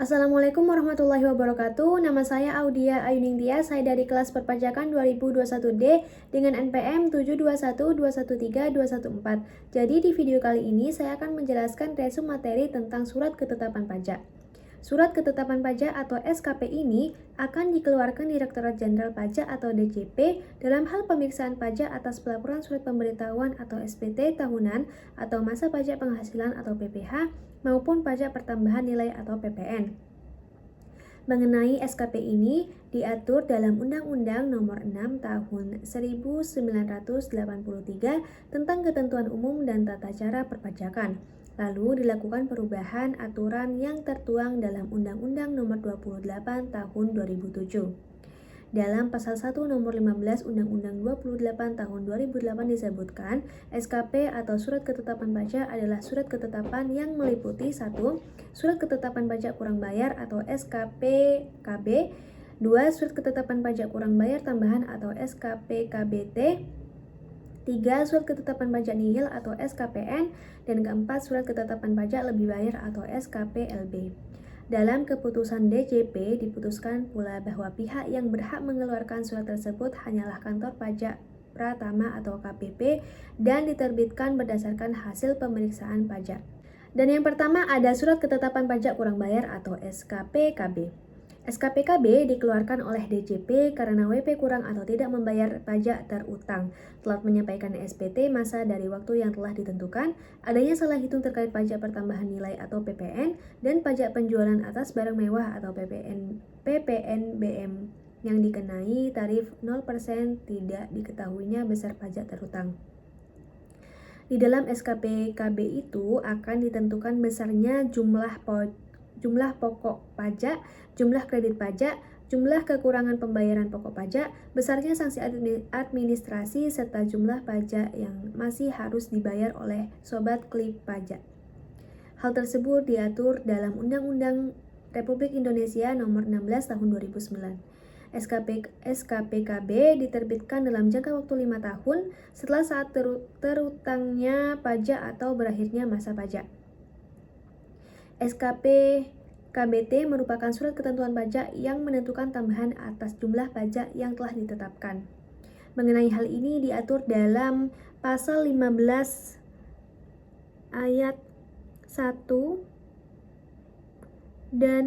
Assalamualaikum warahmatullahi wabarakatuh. Nama saya Audia Ayuningtia. Saya dari kelas perpajakan 2021D dengan NPM 721213214. Jadi di video kali ini saya akan menjelaskan resume materi tentang surat ketetapan pajak. Surat ketetapan pajak atau SKP ini akan dikeluarkan Direktorat Jenderal Pajak atau DJP dalam hal pemeriksaan pajak atas pelaporan surat pemberitahuan atau SPT tahunan atau masa pajak penghasilan atau PPH maupun pajak pertambahan nilai atau PPN. Mengenai SKP ini diatur dalam Undang-Undang Nomor 6 Tahun 1983 tentang Ketentuan Umum dan Tata Cara Perpajakan. Lalu dilakukan perubahan aturan yang tertuang dalam Undang-Undang Nomor 28 Tahun 2007. Dalam Pasal 1 Nomor 15 Undang-Undang 28 Tahun 2008 disebutkan, SKP atau Surat Ketetapan Pajak adalah surat ketetapan yang meliputi 1. Surat Ketetapan Pajak Kurang Bayar atau SKP-KB. 2. Surat Ketetapan Pajak Kurang Bayar Tambahan atau SKP-KBT. 3. Surat Ketetapan Pajak Nihil atau SKPN. Dan keempat, Surat Ketetapan Pajak Lebih Bayar atau SKPLB. Dalam keputusan DJP diputuskan pula bahwa pihak yang berhak mengeluarkan surat tersebut hanyalah kantor pajak Pratama atau KPP dan diterbitkan berdasarkan hasil pemeriksaan pajak. Dan yang pertama ada Surat Ketetapan Pajak Kurang Bayar atau SKP-KB. SKP-KB dikeluarkan oleh DJP karena WP kurang atau tidak membayar pajak terutang, telat menyampaikan SPT masa dari waktu yang telah ditentukan, adanya salah hitung terkait pajak pertambahan nilai atau PPN, dan pajak penjualan atas barang mewah atau PPNBM yang dikenai tarif 0% tidak diketahuinya besar pajak terutang. Di dalam SKP-KB itu akan ditentukan besarnya jumlah pokok pajak, jumlah kredit pajak, jumlah kekurangan pembayaran pokok pajak, besarnya sanksi administrasi, serta jumlah pajak yang masih harus dibayar oleh sobat klip pajak. Hal tersebut diatur dalam Undang-Undang Republik Indonesia Nomor 16 Tahun 2009. SKP-KB diterbitkan dalam jangka waktu 5 tahun setelah saat terutangnya pajak atau berakhirnya masa pajak. SKP-KBT merupakan surat ketentuan pajak yang menentukan tambahan atas jumlah pajak yang telah ditetapkan. Mengenai hal ini diatur dalam Pasal 15 Ayat 1 dan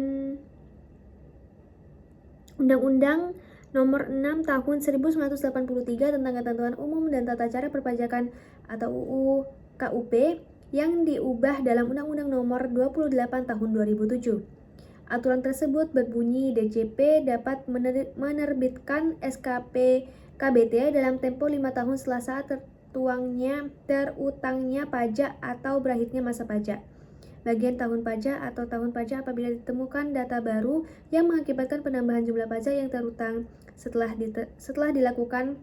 Undang-Undang Nomor 6 Tahun 1983 tentang Ketentuan Umum dan Tata Cara Perpajakan atau UU KUP yang diubah dalam Undang-Undang Nomor 28 Tahun 2007. Aturan tersebut berbunyi DJP dapat menerbitkan SKP KBT dalam tempo 5 tahun setelah saat terutangnya pajak atau berakhirnya masa pajak. Bagian tahun pajak atau tahun pajak apabila ditemukan data baru yang mengakibatkan penambahan jumlah pajak yang terutang setelah dilakukan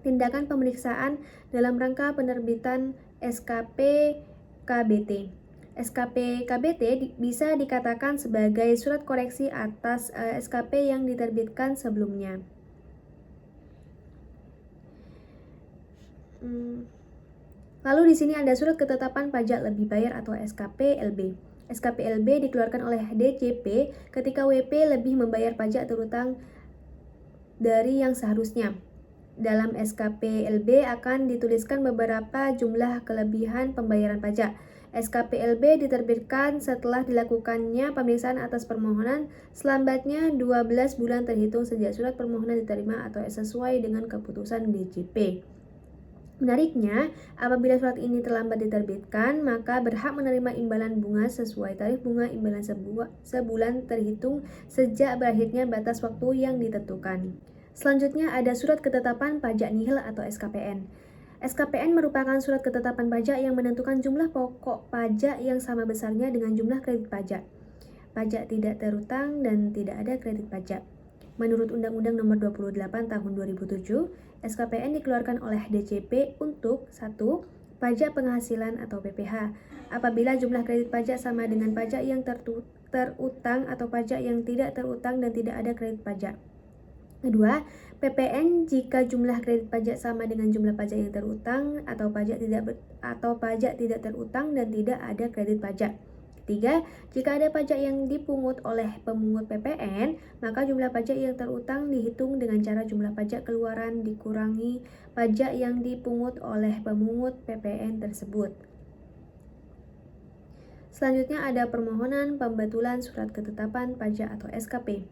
tindakan pemeriksaan dalam rangka penerbitan SKP KBT. SKP KBT bisa dikatakan sebagai surat koreksi atas SKP yang diterbitkan sebelumnya. Lalu di sini ada Surat Ketetapan Pajak Lebih Bayar atau SKPLB. SKPLB dikeluarkan oleh DJP ketika WP lebih membayar pajak terutang dari yang seharusnya. Dalam SKPLB akan dituliskan beberapa jumlah kelebihan pembayaran pajak. SKPLB diterbitkan setelah dilakukannya pemeriksaan atas permohonan selambatnya 12 bulan terhitung sejak surat permohonan diterima atau sesuai dengan keputusan DJP. Menariknya, apabila surat ini terlambat diterbitkan, maka berhak menerima imbalan bunga sesuai tarif bunga imbalan sebulan terhitung sejak berakhirnya batas waktu yang ditentukan. Selanjutnya ada Surat Ketetapan Pajak Nihil atau SKPN. SKPN merupakan surat ketetapan pajak yang menentukan jumlah pokok pajak yang sama besarnya dengan jumlah kredit pajak. Pajak tidak terutang dan tidak ada kredit pajak. Menurut Undang-Undang Nomor 28 Tahun 2007, SKPN dikeluarkan oleh DJP untuk 1. Pajak penghasilan atau PPH, apabila jumlah kredit pajak sama dengan pajak yang terutang atau pajak yang tidak terutang dan tidak ada kredit pajak. Kedua, PPN jika jumlah kredit pajak sama dengan jumlah pajak yang terutang atau pajak tidak terutang dan tidak ada kredit pajak. Ketiga, jika ada pajak yang dipungut oleh pemungut PPN, maka jumlah pajak yang terutang dihitung dengan cara jumlah pajak keluaran dikurangi pajak yang dipungut oleh pemungut PPN tersebut. Selanjutnya ada permohonan pembetulan surat ketetapan pajak atau SKP.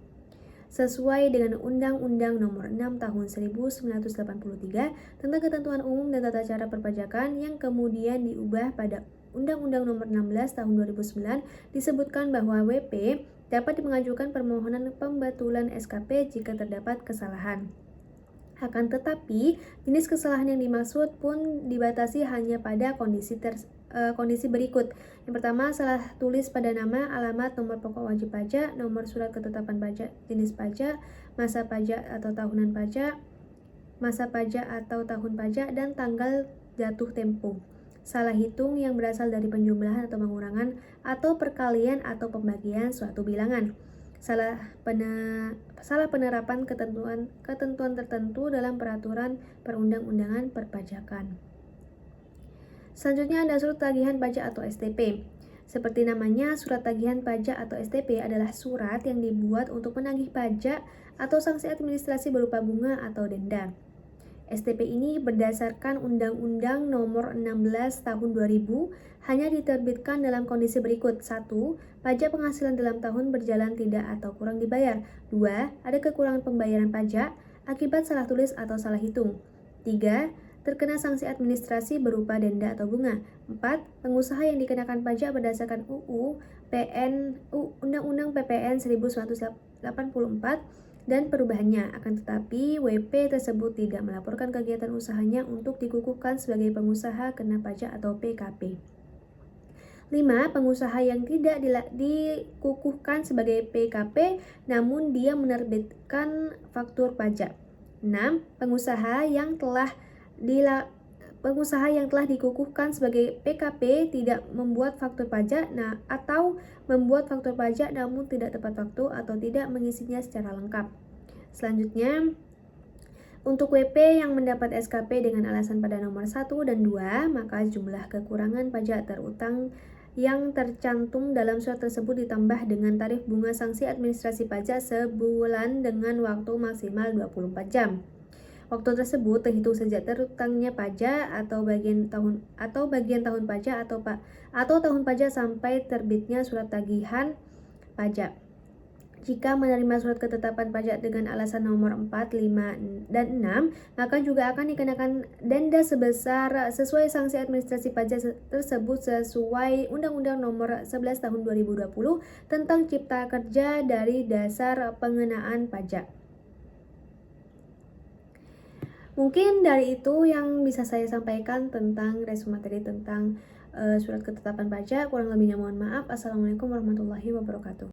Sesuai dengan Undang-Undang Nomor 6 Tahun 1983 tentang Ketentuan Umum dan Tata Cara Perpajakan yang kemudian diubah pada Undang-Undang Nomor 16 Tahun 2009, disebutkan bahwa WP dapat mengajukan permohonan pembetulan SKP jika terdapat kesalahan. Akan tetapi, jenis kesalahan yang dimaksud pun dibatasi hanya pada kondisi berikut. Yang pertama, salah tulis pada nama, alamat, nomor pokok wajib pajak, nomor surat ketetapan pajak, jenis pajak, masa pajak atau tahunan pajak, masa pajak atau tahun pajak, dan tanggal jatuh tempo. Salah hitung yang berasal dari penjumlahan atau pengurangan atau perkalian atau pembagian suatu bilangan. Salah penerapan ketentuan tertentu dalam peraturan perundang-undangan perpajakan. Selanjutnya ada surat tagihan pajak atau STP. Seperti namanya, surat tagihan pajak atau STP adalah surat yang dibuat untuk menagih pajak atau sanksi administrasi berupa bunga atau denda. STP ini berdasarkan Undang-Undang Nomor 16 Tahun 2000 hanya diterbitkan dalam kondisi berikut. 1. Pajak penghasilan dalam tahun berjalan tidak atau kurang dibayar. 2. Ada kekurangan pembayaran pajak akibat salah tulis atau salah hitung. 3. Terkena sanksi administrasi berupa denda atau bunga. 4. Pengusaha yang dikenakan pajak berdasarkan Undang-Undang PPN 1984 dan perubahannya. Akan tetapi, WP tersebut tidak melaporkan kegiatan usahanya untuk dikukuhkan sebagai pengusaha kena pajak atau PKP. 5. Pengusaha yang tidak dikukuhkan sebagai PKP namun dia menerbitkan faktur pajak. 6. Pengusaha yang telah dikukuhkan sebagai PKP tidak membuat faktur pajak atau membuat faktur pajak namun tidak tepat waktu atau tidak mengisinya secara lengkap. Selanjutnya, untuk WP yang mendapat SKP dengan alasan pada nomor 1 dan 2, maka jumlah kekurangan pajak terutang yang tercantum dalam surat tersebut ditambah dengan tarif bunga sanksi administrasi pajak sebulan dengan waktu maksimal 24 jam. Waktu tersebut terhitung sejak terutangnya pajak atau bagian tahun pajak atau tahun pajak sampai terbitnya surat tagihan pajak. Jika menerima surat ketetapan pajak dengan alasan nomor 4, 5, dan 6, maka juga akan dikenakan denda sesuai sanksi administrasi pajak tersebut sesuai Undang-Undang Nomor 11 Tahun 2020 tentang Cipta Kerja dari dasar pengenaan pajak. Mungkin dari itu yang bisa saya sampaikan tentang resume materi tentang surat ketetapan pajak. Kurang lebihnya mohon maaf. Assalamualaikum warahmatullahi wabarakatuh.